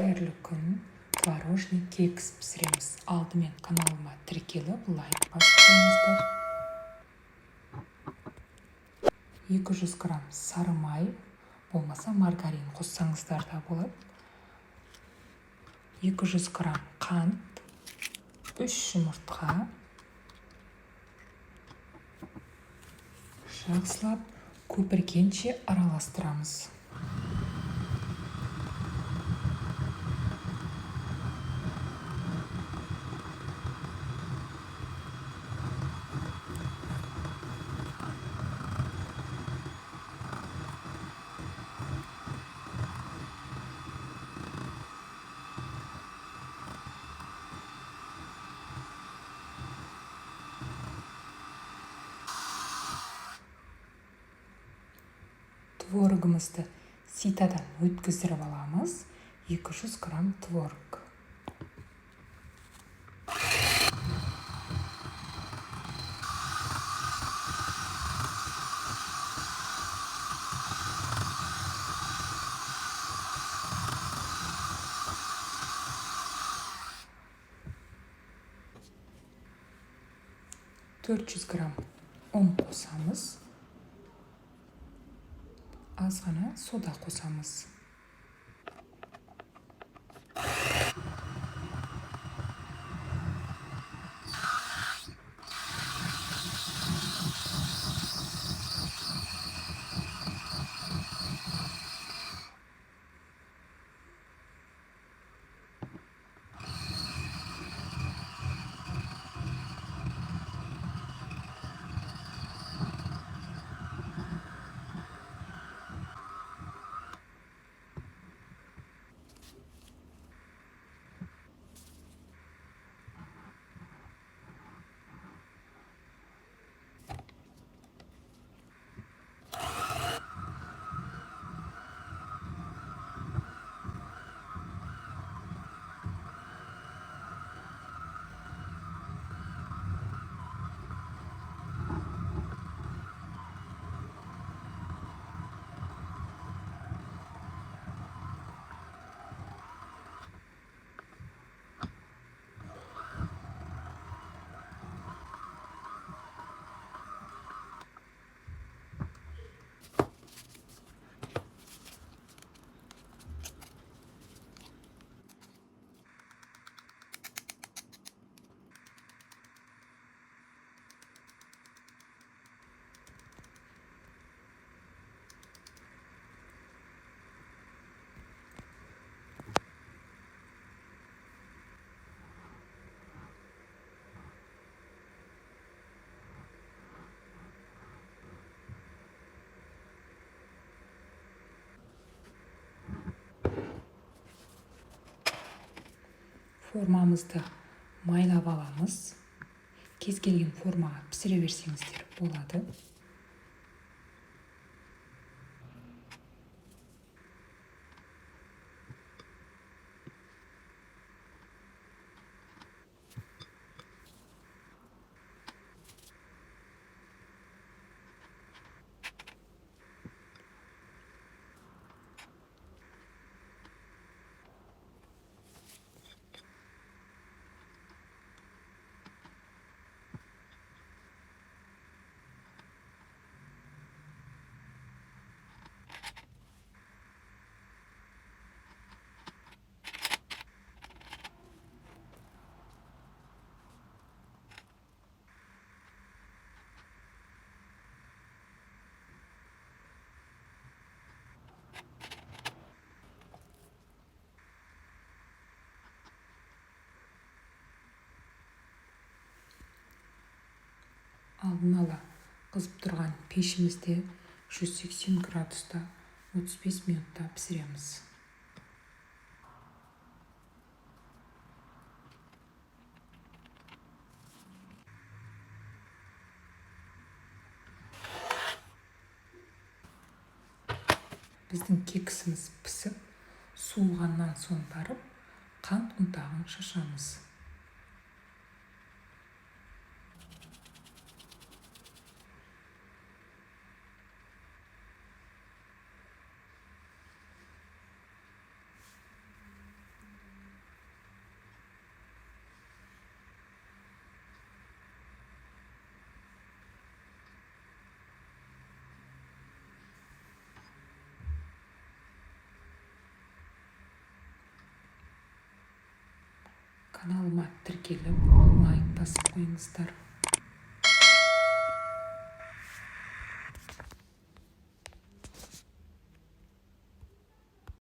Қайырлы күн. Творожный кекс пісіреміз. Алдымен каналыма тіркеліп, лайк басып қойыңыздар. 200 грамм сары май, болмаса маргарин қоссаңыздар да болады. 200 грамм қант, 3 жұмыртқа. Жақсылап көпіргенше араластырамыз. Творогымызды ситадан өткіздіріп аламыз. 200 грамм творог. $400 грамм ұн қосамыз. Аз ғана сода қосамыз. Формамызды майлап аламыз. Кез келген формаға пісіре берсеңіздер болады. Алдын ала қызып тұрған пешімізде 180 градуста 35 минутта пісіреміз. Біздің кексіміз пісіп, суығаннан соң барып, қант ұнтағын шашамыз. каналыма тіркеліп лайк басып қойыңыздар.